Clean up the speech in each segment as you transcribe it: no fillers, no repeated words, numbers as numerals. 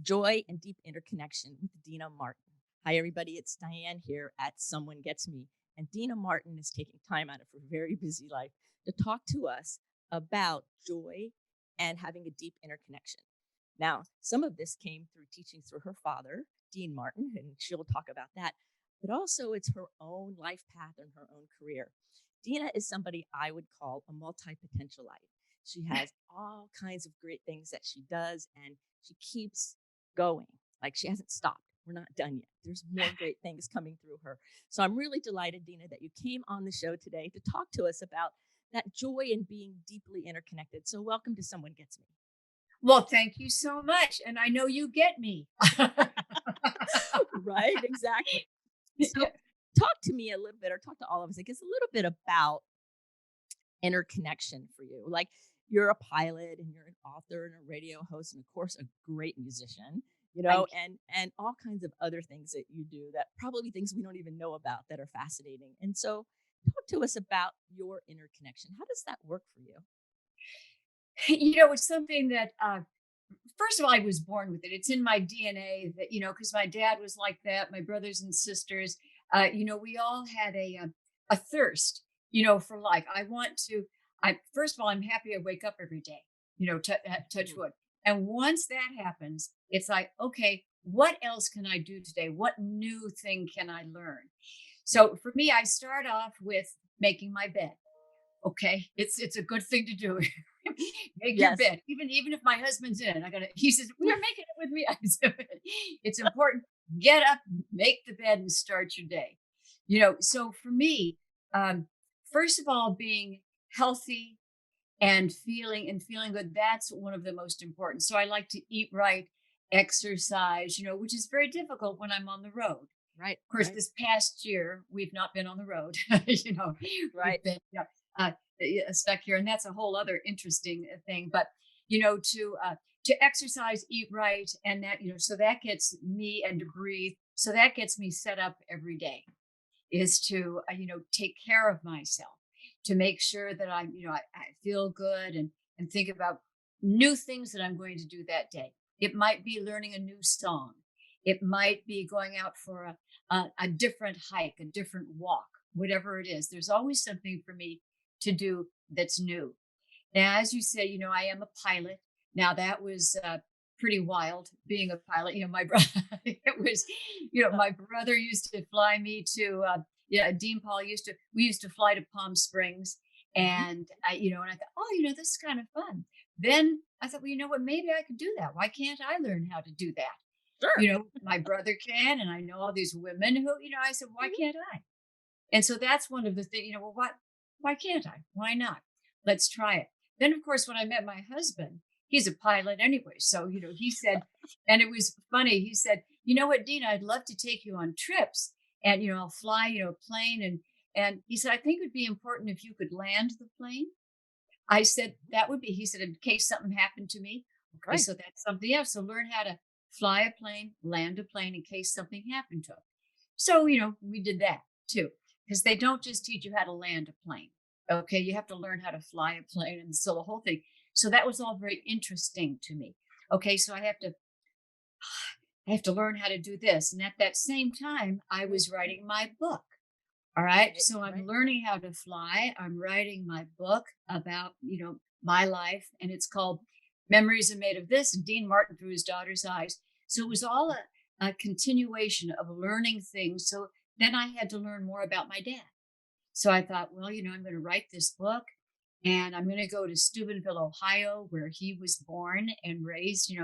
Joy and Deep Interconnection with Deana Martin. Hi, everybody. It's Diane here at Someone Gets Me. And Deana Martin is taking time out of her very busy life to talk to us about joy and having a deep interconnection. Now, some of this came through teaching through her father, Dean Martin, and she'll talk about that. But also, it's her own life path and her own career. Deana is somebody I would call a multipotentialite. She has all kinds of great things that she does, and she keeps going. Like she hasn't stopped. We're not done yet. There's more great things coming through her. So I'm really delighted, Deana, that you came on the show today to talk to us about that joy in being deeply interconnected. So welcome to Someone Gets Me. Well, thank you so much. And I know you get me. Right, exactly. So talk to me a little bit, or talk to all of us, I guess, a little bit about interconnection for you. Like you're a pilot and you're an author and a radio host and of course a great musician, Thank you. and all kinds of other things that you do that probably things we don't even know about that are fascinating. And so talk to us about your interconnection. How does that work for you? It's something that, first of all, I was born with it. It's in my DNA that, because my dad was like that, my brothers and sisters, we all had a thirst, for life. First of all, I'm happy I wake up every day, touch Mhm. wood. And once that happens, it's like, okay, what else can I do today? What new thing can I learn? So for me, I start off with making my bed. Okay, it's a good thing to do. Make your Yes. bed, even if my husband's in it. He says, "Well, you're making it with me." I said, it's important. Get up, make the bed, and start your day. So for me, um, first of all, being healthy and feeling good, that's one of the most important. So I like to eat right, exercise, which is very difficult when I'm on the road. Right, Of course, right, this past year, we've not been on the road. right. We've been stuck here, and that's a whole other interesting thing. But to exercise, eat right, and that so that gets me and to breathe. So that gets me set up every day is to take care of myself, to make sure that I feel good and think about new things that I'm going to do that day. It might be learning a new song. It might be going out for a different hike, a different walk, whatever it is. There's always something for me to do that's new. Now, as you say, I am a pilot. Now that was pretty wild being a pilot. My brother, it was, my brother used to fly me to, Dean Paul we used to fly to Palm Springs. Mhm. And I thought, oh, this is kind of fun. Then I thought, well, you know what, maybe I could do that. Why can't I learn how to do that? Sure. My brother can, and I know all these women who, I said, why Mhm. can't I? And so that's one of the things, well, why can't I? Why not? Let's try it. Then, of course, when I met my husband, he's a pilot anyway. So, he said, and it was funny, he said, you know what, Dina, I'd love to take you on trips and, I'll fly, a plane. And he said, I think it would be important if you could land the plane. I said, that would be, he said, in case something happened to me. Okay, Right. so that's something else. So learn how to fly a plane, land a plane in case something happened to him. So, we did that too, because they don't just teach you how to land a plane. Okay, you have to learn how to fly a plane and so the whole thing. So that was all very interesting to me. Okay, so I have to learn how to do this. And at that same time, I Right. was writing my book. All right. Right. So I'm Right. learning how to fly. I'm writing my book about, my life, and it's called Memories Are Made of This, and Dean Martin Through His Daughter's Eyes. So it was all a continuation of learning things. So then I had to learn more about my dad. So I thought, well, I'm going to write this book and I'm going to go to Steubenville, Ohio, where he was born and raised. He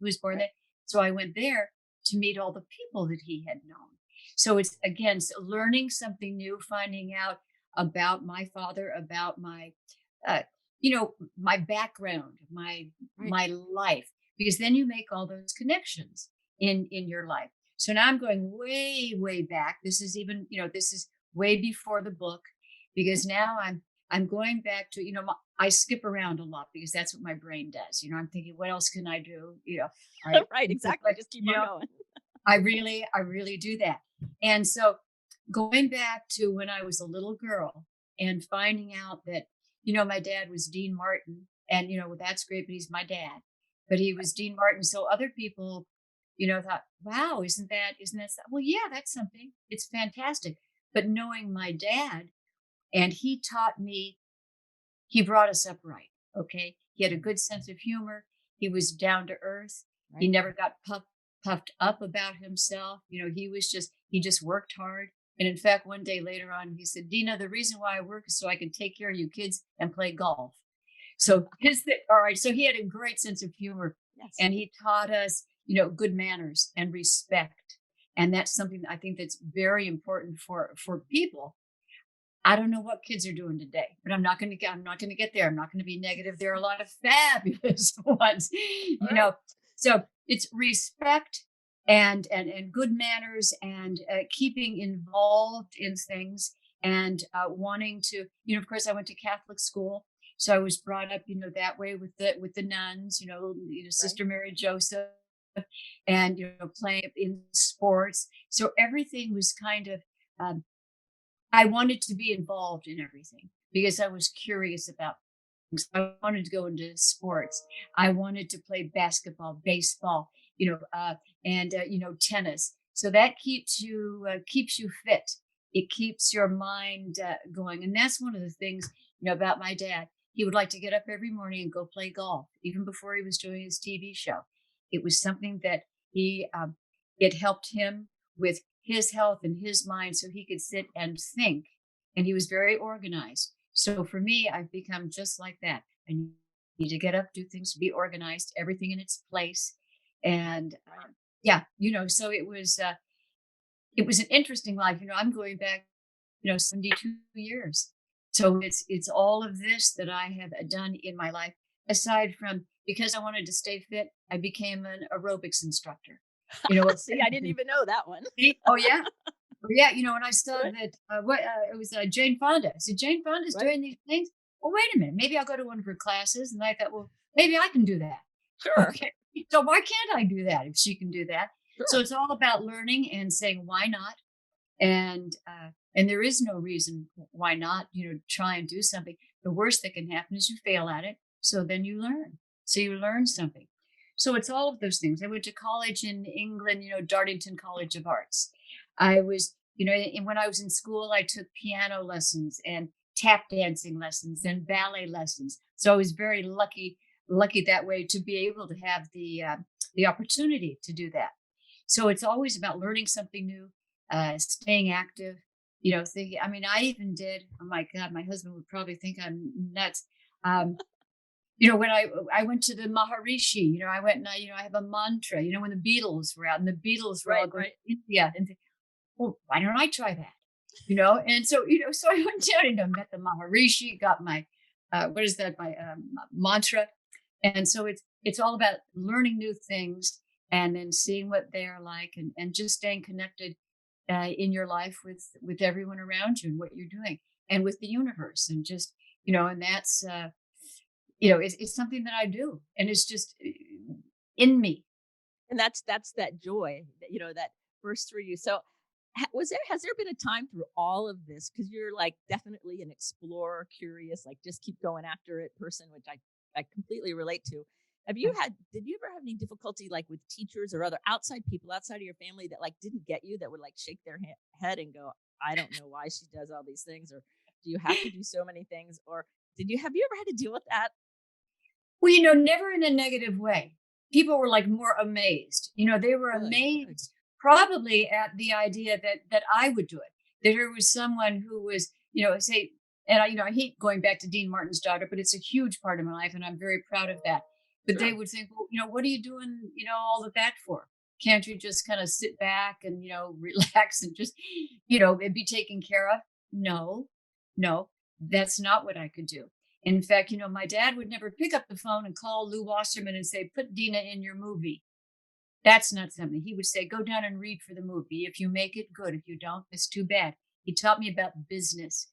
was born Right. there. So I went there to meet all the people that he had known. So it's again learning something new, finding out about my father, about uh, my background, my Right. my life, because then you make all those connections in your life. So now I'm going way, way back. This is way before the book, Right. because now I'm going back to I skip around a lot because that's what my brain does. I'm thinking, what else can I do? I Right. Exactly. but Just keep on going. I really do that. And so going back to when I was a little girl and finding out that, my dad was Dean Martin, and, well, that's great, but he's my dad. but he was Dean Martin. So other people, thought, wow, isn't that, well, yeah, that's something. It's fantastic. But knowing my dad, and he taught me, he brought us up right. Okay. He had a good sense of humor. He was down to earth. He Right. never got puffed up about himself. He just worked hard. And in fact, one day later on, he said, Dina, the reason why I work is so I can take care of you kids and play golf. So all right. So he had a great sense of humor, Yes. and he taught us, good manners and respect. And that's something I think that's very important for people. I don't know what kids are doing today, but I'm not going to get there. I'm not going to be negative. There are a lot of fabulous ones, All right. So it's respect and good manners, and keeping involved in things, and wanting to, of course, I went to Catholic school. So I was brought up, that way with the nuns, Right. Sister Mary Joseph, and, playing in sports. So everything was kind of, um, I wanted to be involved in everything because I was curious about things. I wanted to go into sports. I wanted to play basketball, baseball, and tennis. So that keeps you fit. It keeps your mind going, and that's one of the things about my dad. He would like to get up every morning and go play golf, even before he was doing his TV show. It was something that he it helped him with his health and his mind, so he could sit and think. And he was very organized. So for me, I've become just like that. I need to get up, do things, be organized, everything in its place. And Right. yeah, so it was an interesting life. I'm going back, 72 years. So it's all of this that I have done in my life. Aside from, because I wanted to stay fit, I became an aerobics instructor. What See, I didn't even know that one. See? Oh, yeah. Oh, yeah. And I saw Right. that, it was Jane Fonda. I said, Jane Fonda's Right. doing these things. Well, wait a minute. Maybe I'll go to one of her classes. And I thought, well, maybe I can do that. Sure. Okay. So why can't I do that if she can do that? So Sure. it's all about learning and saying, why not? And there is no reason why not, try and do something. The worst that can happen is you fail at it. So then you learn. So you learn something. So it's all of those things. I went to college in England, Dartington College of Arts. I was, and when I was in school, I took piano lessons and tap dancing lessons and ballet lessons. So I was very lucky that way to be able to have the opportunity to do that. So it's always about learning something new, staying active, thinking, I mean, I even did, oh my God, my husband would probably think I'm nuts. Um, when I went to the Maharishi, I went and I have a mantra, when the Beatles were out and the Beatles were all Right. going Right. to India, and well, why don't I try that? And so, so I went down and met the Maharishi, got my, what is that, my mantra. And so it's all about learning new things and then seeing what they're like, and just staying connected in your life with everyone around you and what you're doing and with the universe, and just, and that's, it's something that I do, and it's just in me. And that's that joy that that bursts through you. So, has there been a time through all of this, because you're like definitely an explorer, curious, like just keep going after it person, which I completely relate to. Did you ever have any difficulty like with teachers or other outside people outside of your family that like didn't get you, that would like shake their head and go, I don't know why she does all these things, or do you have to do so many things, or have you ever had to deal with that? Well, never in a negative way. People were like more amazed. They were Good, good. amazed probably at the idea that I would do it. That there was someone who was, say, and I hate going back to Dean Martin's daughter, but it's a huge part of my life, and I'm very proud of that. But they Sure. would think, well, what are you doing, all of that for? Can't you just kind of sit back and, relax and just, be taken care of? No, no, that's not what I could do. In fact, my dad would never pick up the phone and call Lou Wasserman and say, put Dina in your movie. That's not something. He would say, go down and read for the movie. If you make it, good. If you don't, it's too bad. He taught me about business.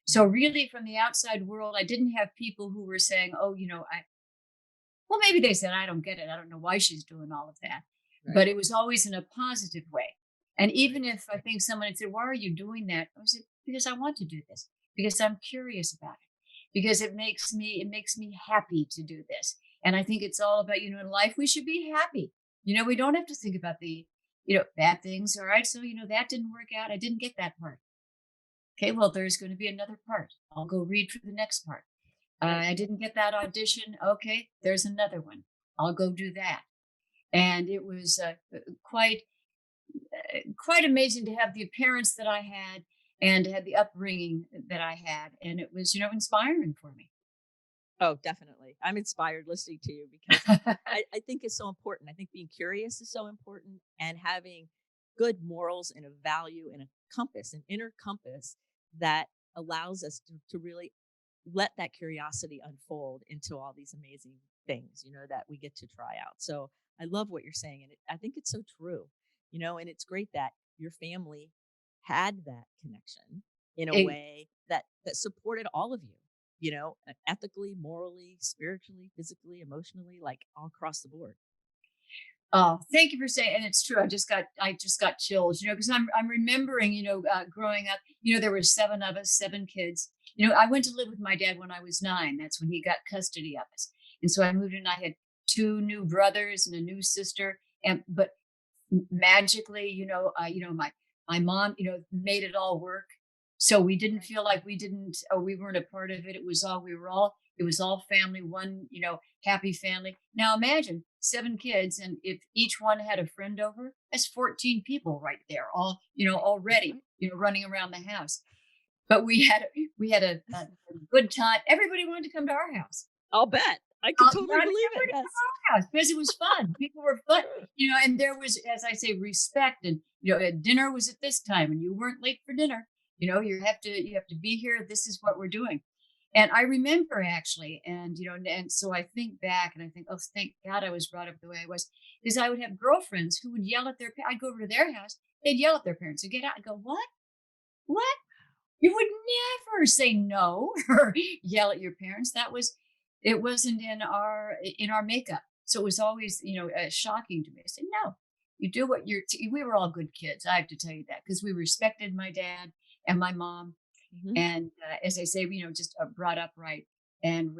So really from the outside world, I didn't have people who were saying, oh, well, maybe they said, I don't get it. I don't know why she's doing all of that. Right. But it was always in a positive way. And Right. even if I think someone had said, why are you doing that? I said, because I want to do this, because I'm curious about it, because it makes me happy to do this. And I think it's all about, in life, we should be happy. We don't have to think about the, bad things. All right. So, that didn't work out. I didn't get that part. Okay. Well, there's going to be another part. I'll go read for the next part. Right. I didn't get that audition. Okay. There's another one. I'll go do that. And it was quite amazing to have the parents that I had and to have the upbringing that I had. And it was, inspiring for me. Oh, definitely. I'm inspired listening to you because I think it's so important. I think being curious is so important and having good morals and a value and a compass, an inner compass that allows us to really let that curiosity unfold into all these amazing things, that we get to try out. So I love what you're saying. And I think it's so true, and it's great that your family had that connection in a It- way that supported all of you, ethically, morally, spiritually, physically, emotionally, like all across the board. Oh, thank you for saying, and it's true. I just got chills, because I'm remembering, growing up, there were seven of us, seven kids. I went to live with my dad when I was 9. That's when he got custody of us, and so I moved in. I had 2 new brothers and a new sister, and but magically, my mom, made it all work. So we didn't feel like we weren't a part of it. It was all family, one, happy family. Now imagine 7 kids, and if each one had a friend over, that's 14 people right there, all, already, running around the house. But we had a good time. Everybody wanted to come to our house. I'll bet. I could totally Wanted believe it. everybody to Yes. come to our house because it was fun. People were fun, Sure. and there was, as I say, respect. And dinner was at this time, and you weren't late for dinner. You have to be here. This is what we're doing. And I remember actually, and so I think back and I think, oh, thank God I was brought up the way I was, because I would have girlfriends who would yell at I'd go over to their house, they'd yell at their parents and get out and go, what? What? You would never say no or yell at your parents. It wasn't in our makeup. So it was always, shocking to me. I said, no, you do what we were all good kids. I have to tell you that because we respected my dad and my mom. Mhm. And as I say, just brought up right. And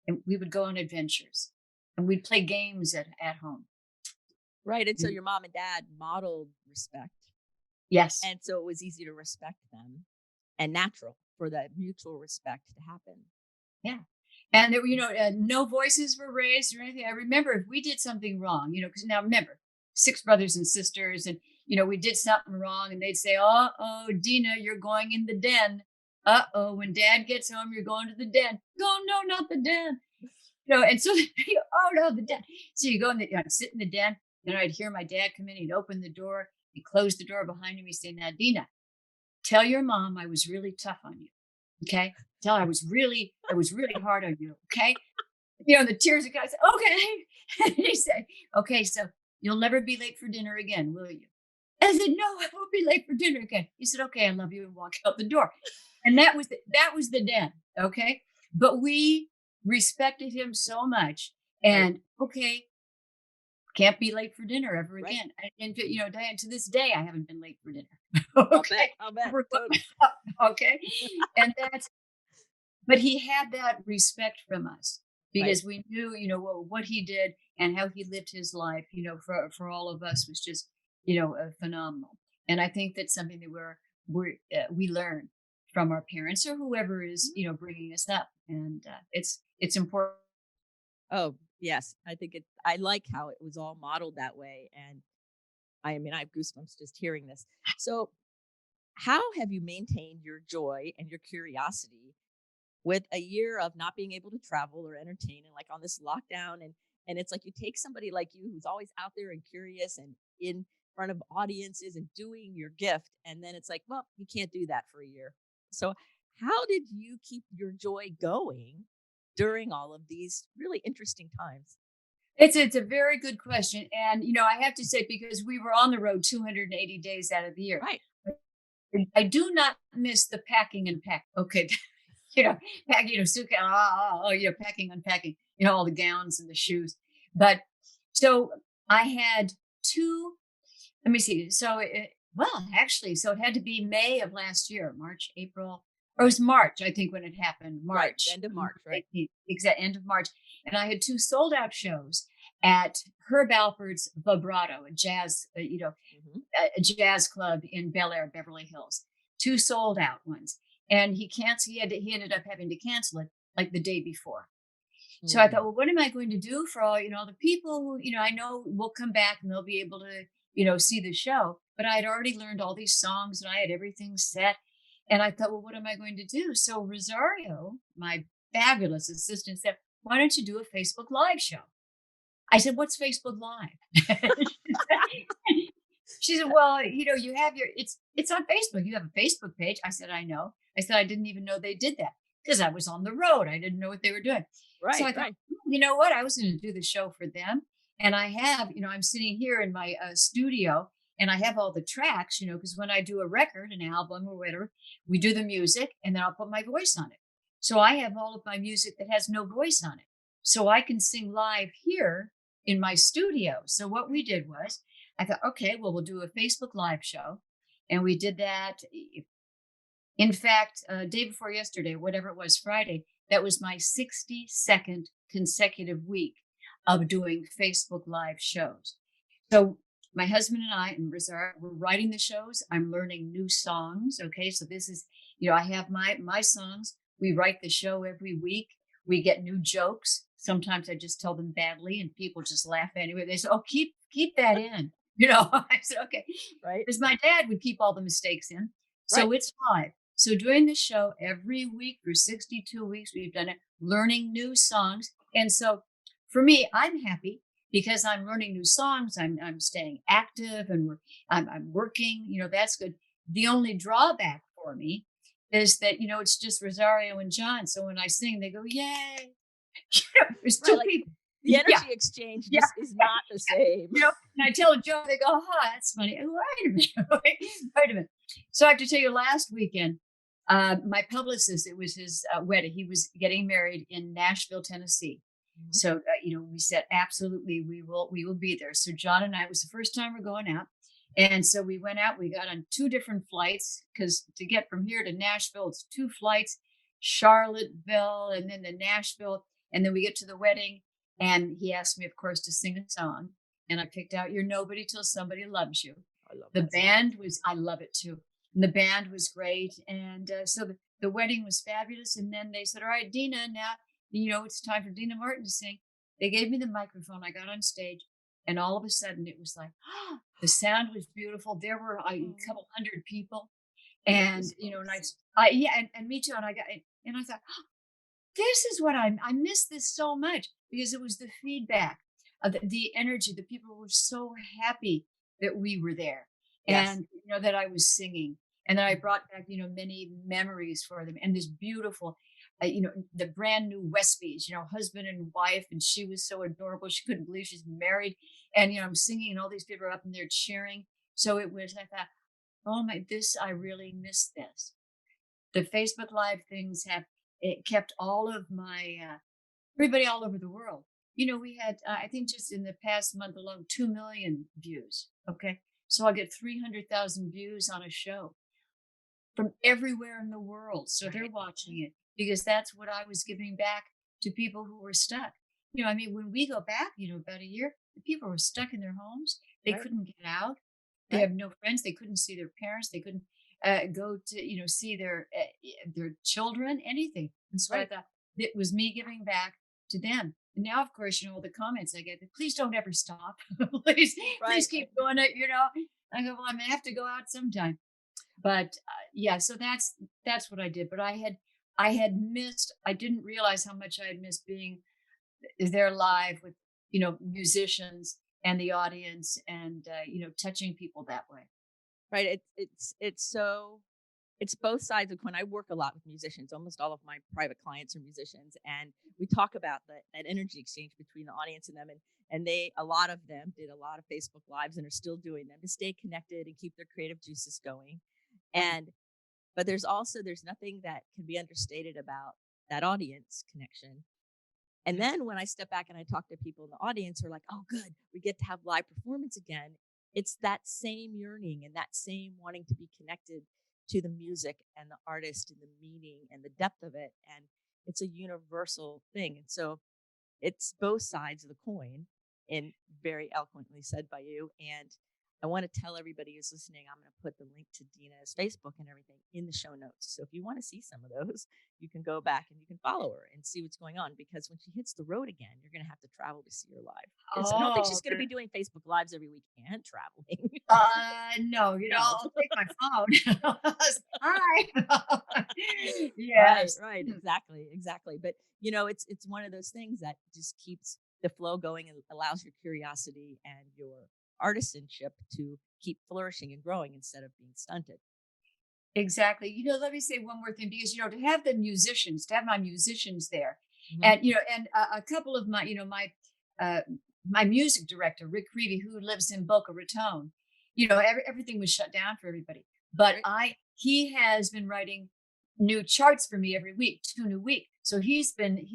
and we would go on adventures and we'd play games at home. Right. And so Mm. your mom and dad modeled respect. Yes. And so it was easy to respect them and natural for that mutual respect to happen. Yeah. And there were, no voices were raised or anything. I remember if we did something wrong, because now remember, 6 brothers and sisters, and we did something wrong, and they'd say, "Uh oh, Deana, you're going in the den. Uh oh, when Dad gets home, you're going to the den." No, no, not the den. And so, oh no, the den. So you go in I'd sit in the den, and I'd hear my dad come in. He'd open the door, he'd close the door behind him. He'd say, "Now, Deana, tell your mom I was really tough on you. Okay, tell her I was really hard on you. Okay." The tears of God said, "Okay." And he said, "Okay, so you'll never be late for dinner again, will you?" I said, "No, I won't be late for dinner again." He said, "Okay, I love you," and walked out the door. And that was the den. Okay. But we respected him so much. Right. And okay, can't be late for dinner ever Right. again. And Diane, to this day, I haven't been late for dinner. I'll bet. Okay. I'll bet. We're Totally. okay. And but he had that respect from us Right. because we knew, what he did and how he lived his life, for all of us was just, phenomenal. And I think that's something that we learn from our parents or whoever is, Mhm. bringing us up. And it's important. Oh, yes. I like how it was all modeled that way. And I mean, I have goosebumps just hearing this. So, how have you maintained your joy and your curiosity with a year of not being able to travel or entertain and like on this lockdown? And it's like you take somebody like you who's always out there and curious and in front of audiences and doing your gift, and then it's like, well, you can't do that for a year. So how did you keep your joy going during all of these really interesting times? It's a very good question. And, I have to say, because we were on the road 280 days out of the year, Right. I do not miss the packing and pack. Okay. Packing, suitcase, packing, unpacking, all the gowns and the shoes. But so I had 2, let me see. So, well, actually, so it had to be May of last year, March, April. Or it Right. was March, I think, when it happened, Right. March, End of March. March Right. 18th, exact end of March. And I had two sold out shows at Herb Alpert's Vibrato, a jazz, Hmm. a jazz club in Bel Air, Beverly Hills. Two sold out ones. And he ended up having to cancel it like the day before. So I thought, Mm. well, what am I going to do for all the people who, I know will come back and they'll be able to, see the show. But I had already learned all these songs and I had everything set. And I thought, well, what am I going to do? So Rosario, my fabulous assistant, said, why don't you do a Facebook Live show? I said, what's Facebook Live? She said, well, you have it's on Facebook. You have a Facebook page. I said, I know. I said, I didn't even know they did that because I was on the road. I didn't know what they were doing. So Right. I thought, Right. you know what? I was going to do the show for them. And I have, I'm sitting here in my studio and I have all the tracks, because when I do a record, an album or whatever, we do the music and then I'll put my voice on it. So I have all of my music that has no voice on it. So I can sing live here in my studio. So what we did was, I thought, okay, well, we'll do a Facebook Live show. And we did that. In fact, day before yesterday, whatever it was, Friday, that was my 62nd consecutive week of doing Facebook Live shows. So my husband and I and Rizar were writing the shows. I'm learning new songs. Okay. So this is, I have my songs. We write the show every week. We get new jokes. Sometimes I just tell them badly and people just laugh anyway. They say, oh, keep that in. I said, okay. Right. Because my dad would keep all the mistakes in. Right. So it's live. So doing the show every week for 62 weeks, we've done it, learning new songs. And so for me, I'm happy because I'm learning new songs. I'm staying active and I'm working. That's good. The only drawback for me is that it's just Rosario and John. So when I sing, they go, "Yay!" There's Right. two Like people. the Yeah, energy exchange yeah. just is not the same. And I tell a joke, they go, "Oh, that's funny." Wait a minute, wait a minute. So I have to tell you, last weekend, my publicist, it was his wedding. He was getting married in Nashville, Tennessee. Mhm. So we said absolutely we will be there. So John and I, it was the first time we're going out, and so we went out. We got on two different flights because to get from here to Nashville, it's two flights, Charlottesville, and then the Nashville, and then we get to the wedding. And he asked me, of course, to sing a song, and I picked out "You're Nobody Till Somebody Loves You." I love The that song. band was, I love it too. And the band was great. And so the wedding was fabulous. And then they said, all right, Deana, now, it's time for Deana Martin to sing. They gave me the microphone. I got on stage. And all of a sudden it was like, the sound was beautiful. There were a Oh, couple hundred people. I get And, goosebumps. yeah, and me too. And I thought, this is what I miss this so much because it was the feedback, the energy. The people were so happy that we were there, Yes. and that I was singing, and that I brought back many memories for them, and this beautiful, the brand new Westbys, husband and wife, and she was so adorable. She couldn't believe she's married, and I'm singing, and all these people are up in there cheering. So it was. I thought, oh my, this I really miss this. The Facebook Live things have it kept all of my everybody all over the world. We had I think just in the past month alone 2 million views. Okay, so I get 300,000 views on a show from everywhere in the world. So they're Right. watching it because that's what I was giving back to people who were stuck. I mean, when we go back, about a year, the people were stuck in their homes. They Right. couldn't get out. They Right. have no friends. They couldn't see their parents. They couldn't go to, see their children, anything. And so I Right. thought it was me giving back to them. And now, of course, all the comments I get, please don't ever stop. Please Right. keep doing it. I go, well, I'm gonna have to go out sometime. But yeah, so that's what I did. But I had missed. I didn't realize how much I had missed being there live with musicians and the audience and touching people that way. Right. It's so it's both sides of when I work a lot with musicians. Almost all of my private clients are musicians, and we talk about that energy exchange between the audience and them. And they a lot of them did a lot of Facebook lives and are still doing them to stay connected and keep their creative juices going. And but there's nothing that can be understated about that audience connection. And then when I step back and I talk to people in the audience who are like, oh, good, we get to have live performance again. It's that same yearning and that same wanting to be connected to the music and the artist and the meaning and the depth of it. And it's a universal thing. And so it's both sides of the coin, and very eloquently said by you. And I want to tell everybody who's listening, I'm going to put the link to Deana's Facebook and everything in the show notes. So if you want to see some of those, you can go back and you can follow her and see what's going on. Because when she hits the road again, you're going to have to travel to see her live. I don't think she's going to be doing Facebook Lives every week and traveling. No, No. I'll take my phone. Hi. Yes. Right. Exactly. But it's one of those things that just keeps the flow going and allows your curiosity and your artisanship to keep flourishing and growing instead of being stunted. Exactly. Let me say one more thing, because to have my musicians there, Mhm. and a couple of my, my music director, Rick Creevy, who lives in Boca Raton, everything was shut down for everybody. But he has been writing new charts for me every week, 2 new week. So he's been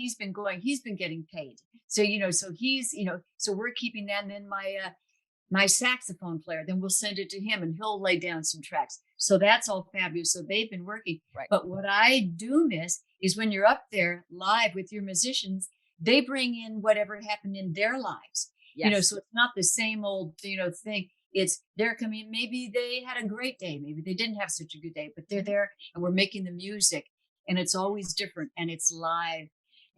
getting paid. So so we're keeping that. And then my saxophone player, then we'll send it to him and he'll lay down some tracks. So that's all fabulous. So they've been working. Right. But what I do miss is when you're up there live with your musicians, they bring in whatever happened in their lives. Yes. So it's not the same old, thing. It's they're coming. Maybe they had a great day. Maybe they didn't have such a good day, but they're there and we're making the music, and it's always different and it's live.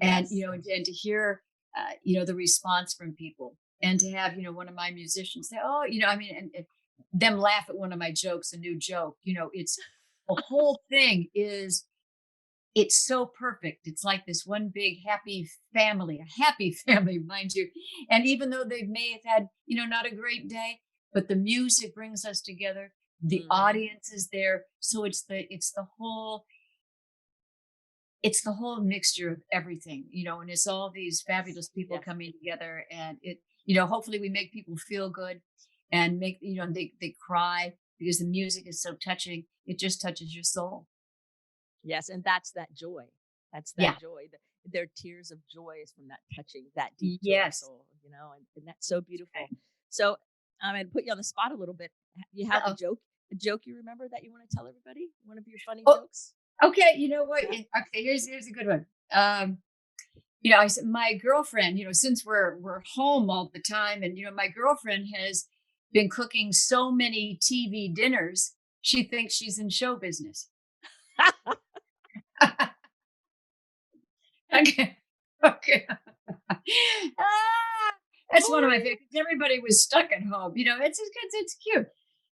And, Yes. and to hear, the response from people, and to have, one of my musicians say, oh, and them laugh at one of my jokes, a new joke, it's the whole thing it's so perfect. It's like this one big happy family, mind you. And even though they may have had, not a great day, but the music brings us together. The audience is there. So it's the whole mixture of everything, and it's all these fabulous people coming together, and hopefully we make people feel good and make, they cry because the music is so touching. It just touches your soul. Yes. And that's that joy. That's Yeah. that joy. Their tears of joy is from that touching, that deep joy Yes. soul, and that's so beautiful. So I'm going to put you on the spot a little bit. You have a joke you remember that you want to tell everybody? One of your funny jokes? Okay, you know what? Okay, here's a good one. I said, my girlfriend, since we're home all the time, and my girlfriend has been cooking so many TV dinners, she thinks she's in show business. Okay. That's one of my favorites. Everybody was stuck at home. It's cute.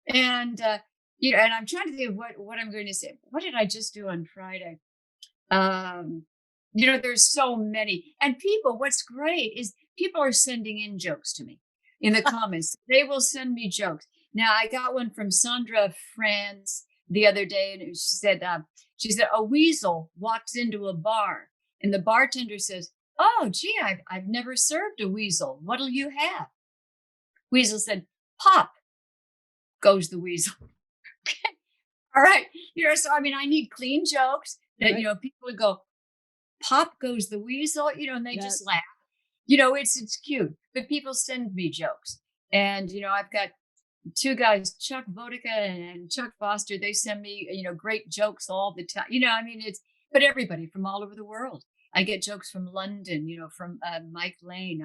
And and I'm trying to think of what I'm going to say. What did I just do on Friday? There's so many. And people, what's great is people are sending in jokes to me in the comments. They will send me jokes. Now, I got one from Sandra France the other day, and she said, a weasel walks into a bar, and the bartender says, oh, gee, I've never served a weasel. What'll you have? Weasel said, pop. Goes the weasel. Okay. All right. So, I need clean jokes that, people would go, pop goes the weasel, and they just laugh. It's cute, but people send me jokes. And, I've got 2 guys, Chuck Vodica and Chuck Foster. They send me, great jokes all the time. But everybody from all over the world. I get jokes from London, from Mike Lane.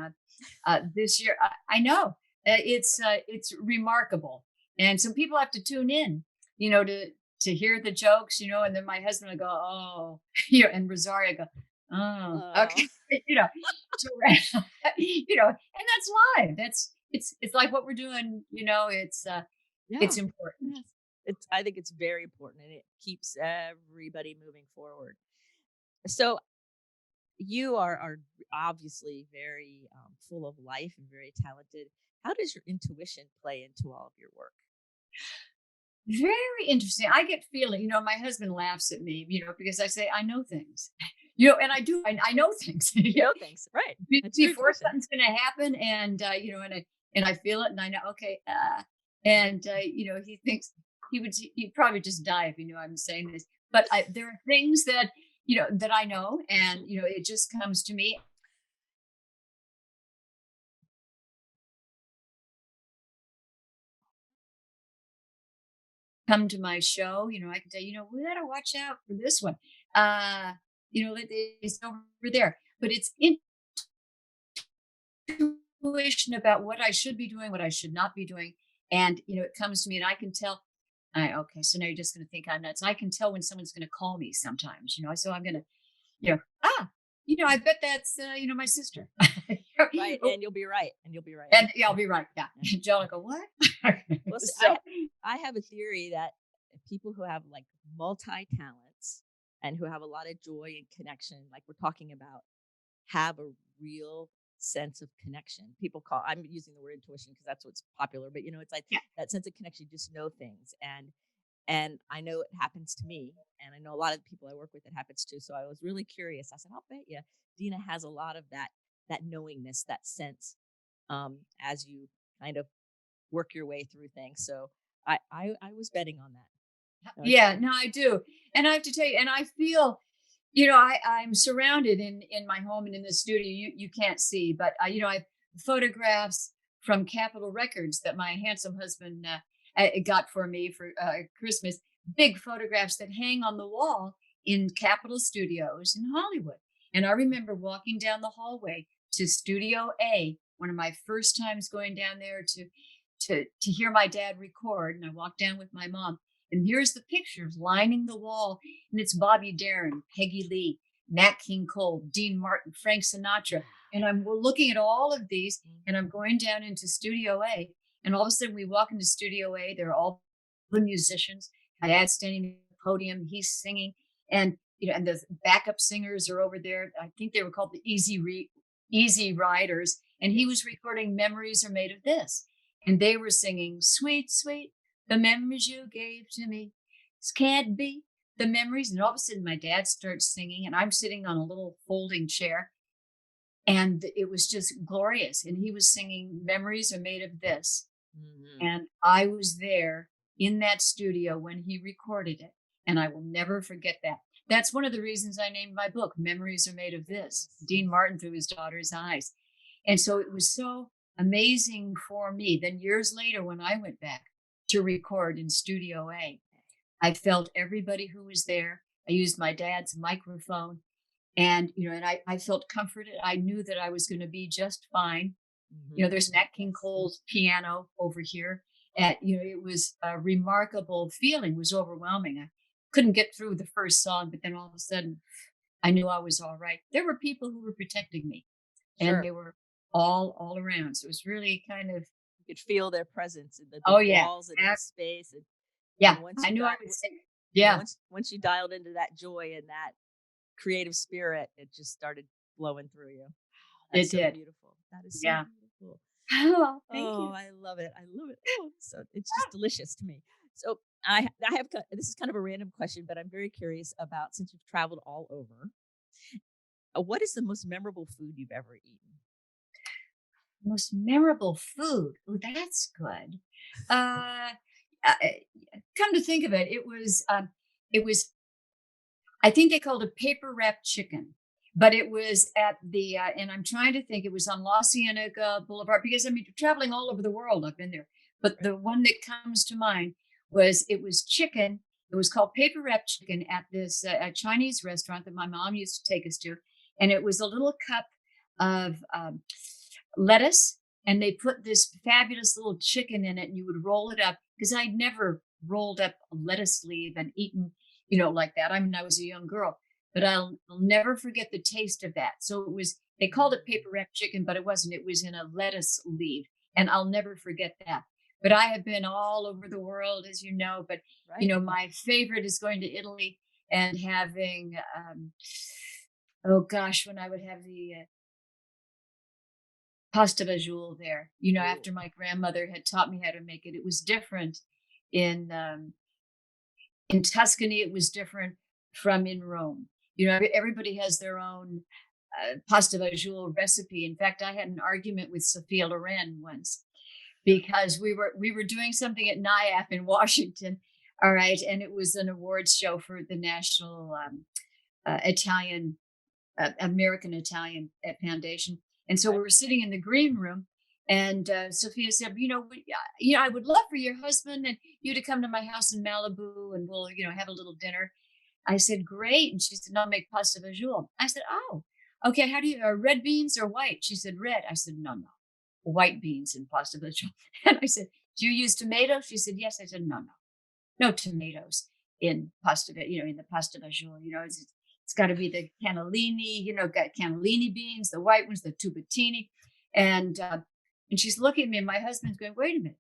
This year, I know it's remarkable. And some people have to tune in, to hear the jokes, and then my husband will go, oh, and Rosario go, oh, okay, so, and that's live. It's like what we're doing, it's important. Yes. I think it's very important, and it keeps everybody moving forward. So you are obviously very full of life and very talented. How does your intuition play into all of your work? Very interesting. I get feeling, my husband laughs at me, because I say, I know things, and I do, I know things, You know things, right? Before something's going to happen. And, and I feel it, and I know, okay. And, he thinks he'd probably just die if he knew I'm saying this, but there are things that, that I know, and, it just comes to me. come to my show, I can tell we got to watch out for this one. Uh, it's over there, but it's intuition about what I should be doing, what I should not be doing, and it comes to me, and I can tell. Okay, so now you're just going to think I'm nuts. I can tell when someone's going to call me sometimes, so I'm going to, ah, I bet that's, my sister. Right. Oh, And you'll be right. And you'll be right. and yeah, I'll be right. Yeah. Yeah. John will go, what? Well, see, So, I have a theory that people who have like multi talents and who have a lot of joy and connection, like we're talking about, have a real sense of connection. People call, I'm using the word intuition because that's what's popular, but it's like yeah. that sense of connection, you just know things. And I know it happens to me, and I know a lot of the people I work with it happens to. So I was really curious. I said, I'll bet you Deana has a lot of that knowingness, that sense, as you kind of work your way through things. So I was betting on that. That was Yeah, good. no, I do. And I have to tell you, and I feel, I'm surrounded in my home and in the studio. You can't see, but I have photographs from Capitol Records that my handsome husband got for me for Christmas. Big photographs that hang on the wall in Capitol Studios in Hollywood. And I remember walking down the hallway to Studio A, one of my first times going down there to hear my dad record. And I walked down with my mom. And here's the pictures lining the wall. And it's Bobby Darin, Peggy Lee, Nat King Cole, Dean Martin, Frank Sinatra. And we're looking at all of these, and I'm going down into Studio A. And all of a sudden we walk into Studio A. There are all the musicians. My dad's standing at the podium. He's singing. And, and the backup singers are over there. I think they were called the Easy Riders. And he was recording Memories Are Made of This. And they were singing, Sweet, Sweet, the memories you gave to me. This can't be the memories. And all of a sudden, my dad starts singing, and I'm sitting on a little folding chair. And it was just glorious. And he was singing, Memories Are Made of This. Mhm. And I was there in that studio when he recorded it. And I will never forget that. That's one of the reasons I named my book, Memories Are Made of This, Yes. Dean Martin Through His Daughter's Eyes. And so it was so amazing for me. Then years later, when I went back to record in Studio A, I felt everybody who was there. I used my dad's microphone, and I felt comforted. I knew that I was going to be just fine. Mhm. There's Nat King Cole's piano over here. And it was a remarkable feeling. It was overwhelming. I couldn't get through the first song, but then all of a sudden I knew I was all right. There were people who were protecting me, and Sure. they were all around. So it was really kind of, You could feel their presence in the oh yeah, walls and in the space. And yeah. once I you knew I got, was safe. Yeah, once you dialed into that joy and that creative spirit, it just started flowing through you. Wow, that's it so did. beautiful. That is so Yeah. beautiful. Oh, thank Oh, you. I love it. I love it. Oh, so it's just delicious to me. So I have this is kind of a random question, but I'm very curious about, since you've traveled all over, what is the most memorable food you've ever eaten? Most memorable food. Oh, that's good. Uh, uh, Come to think of it, it was I think they called it paper wrapped chicken, but it was at the and I'm trying to think, it was on La Cienega Boulevard, because I mean, traveling all over the world, I've been there. But Right. the one that comes to mind it was chicken. It was called paper wrapped chicken at this a Chinese restaurant that my mom used to take us to, and it was a little cup of lettuce, and they put this fabulous little chicken in it, and you would roll it up, because I'd never rolled up a lettuce leaf and eaten, like that. I mean, I was a young girl, but I'll never forget the taste of that. So they called it Mm, paper wrapped chicken, but it wasn't. It was in a lettuce leaf, and I'll never forget that. But I have been all over the world, as you know, but right. my favorite is going to Italy and having, oh gosh, when I would have the pasta vajul there. Ooh. After my grandmother had taught me how to make it, it was different in Tuscany. It was different from in Rome. Everybody has their own pasta vajul recipe. In fact, I had an argument with Sophia Loren once, because we were doing something at NIAF in Washington. All right, and it was an awards show for the National Italian American Italian Foundation. And so we were sitting in the green room, And Sophia said, I would love for your husband and you to come to my house in Malibu and we'll, have a little dinner. I said, great. And she said, no, I'll make pasta visual. I said, oh, okay. How do you, red beans or white? She said, red. I said, no, no, white beans in pasta visual. And I said, do you use tomatoes? She said, yes. I said, no, no, no tomatoes in pasta, in the pasta visual. It's got to be the cannellini, got cannellini beans, the white ones, the tubatini. And she's looking at me and my husband's going, wait a minute.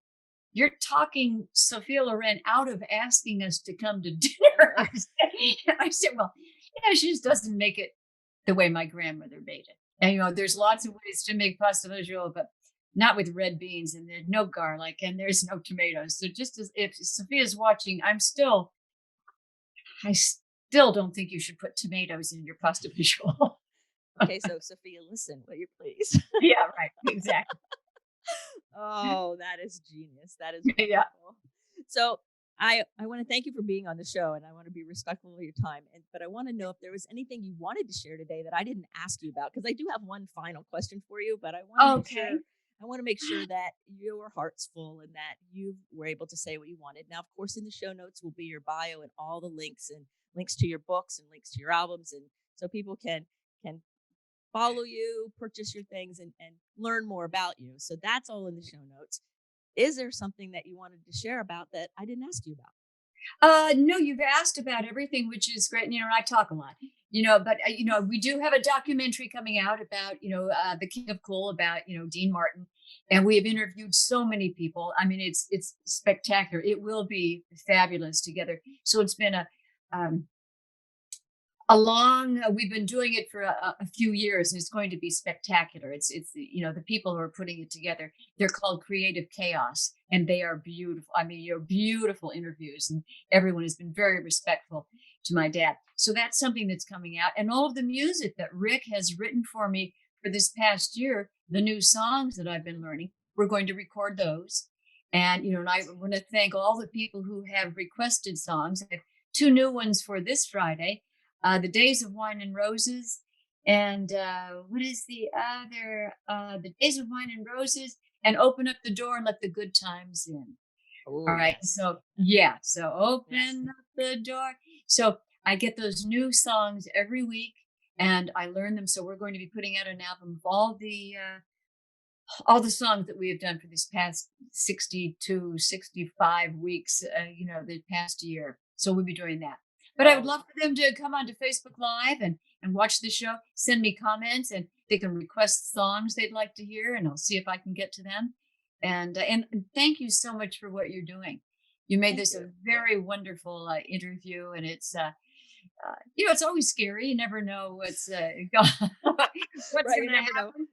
You're talking Sophia Loren out of asking us to come to dinner. I said, well, she just doesn't make it the way my grandmother made it. And, there's lots of ways to make pasta visual, but not with red beans and there's no garlic and there's no tomatoes. So just as if Sophia's watching, I still don't think you should put tomatoes in your pasta visual. Okay, so Sophia, listen, will you please? Yeah, right. Exactly. Oh, that is genius. That is wonderful. Yeah. So I want to thank you for being on the show, and I want to be respectful of your time. But I want to know if there was anything you wanted to share today that I didn't ask you about, because I do have one final question for you. But I want to make sure that your heart's full and that you were able to say what you wanted. Now, of course, in the show notes will be your bio and all the links to your books and links to your albums, and so people can follow you, purchase your things, and learn more about you. So that's all in the show notes. Is there something that you wanted to share about that I didn't ask you about? No, you've asked about everything, which is great. And, I talk a lot, but, we do have a documentary coming out about, the King of Cool, about, Dean Martin. And we have interviewed so many people. I mean, it's spectacular. It will be fabulous together. So it's been we've been doing it for a few years, and it's going to be spectacular. It's the people who are putting it together, they're called Creative Chaos, and they are beautiful. I mean, beautiful interviews, and everyone has been very respectful to my dad. So that's something that's coming out, and all of the music that Rick has written for me for this past year, the new songs that I've been learning, we're going to record those. And, and I want to thank all the people who have requested songs. I have 2 new ones for this Friday. The Days of Wine and Roses, and what is the other? The Days of Wine and Roses, and Open Up the Door and Let the Good Times In. Ooh, all right. Yes. So open up the door. So I get those new songs every week, and I learn them. So we're going to be putting out an album of all the songs that we have done for this past 62, 65 weeks. The past year. So we'll be doing that. But I would love for them to come onto Facebook Live and watch the show, send me comments, and they can request songs they'd like to hear, and I'll see if I can get to them. And thank you so much for what you're doing. You made this a very wonderful interview, and it's it's always scary. You never know what's going to happen.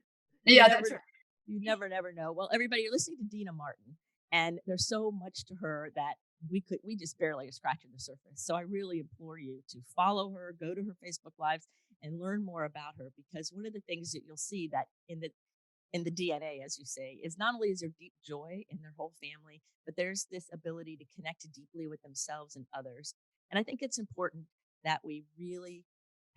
Yeah, that's right. You never know. Well, everybody, you're listening to Deana Martin, and there's so much to her that we just barely are scratching the surface. So I really implore you to follow her, go to her Facebook Lives, and learn more about her, because one of the things that you'll see that in the DNA, as you say, is not only is there deep joy in their whole family, but there's this ability to connect deeply with themselves and others. And I think it's important that we really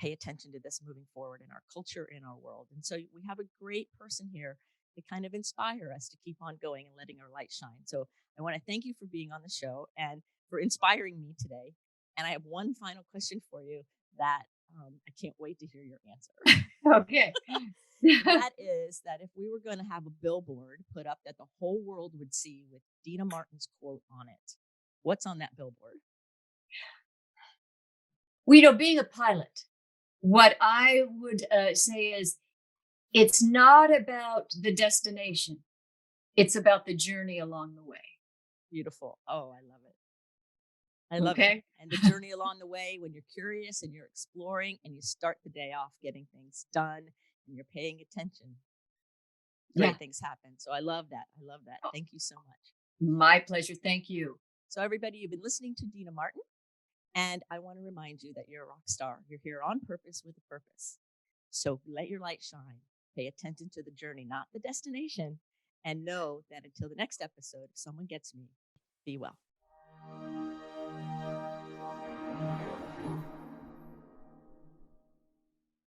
pay attention to this moving forward in our culture, in our world. And so we have a great person here to kind of inspire us to keep on going and letting our light shine. So I want to thank you for being on the show and for inspiring me today. And I have one final question for you that I can't wait to hear your answer. Okay. That is that if we were going to have a billboard put up that the whole world would see with Deana Martin's quote on it, what's on that billboard? Well, being a pilot, what I would say is, it's not about the destination. It's about the journey along the way. Beautiful. Oh, I love it. I love it. And the journey along the way, when you're curious and you're exploring and you start the day off getting things done and you're paying attention, great things happen. So I love that. Thank you so much. My pleasure. Thank you. So everybody, you've been listening to Deana Martin, and I want to remind you that you're a rock star. You're here on purpose with a purpose. So let your light shine. Pay attention to the journey, not the destination. And know that until the next episode, if someone gets me, be well.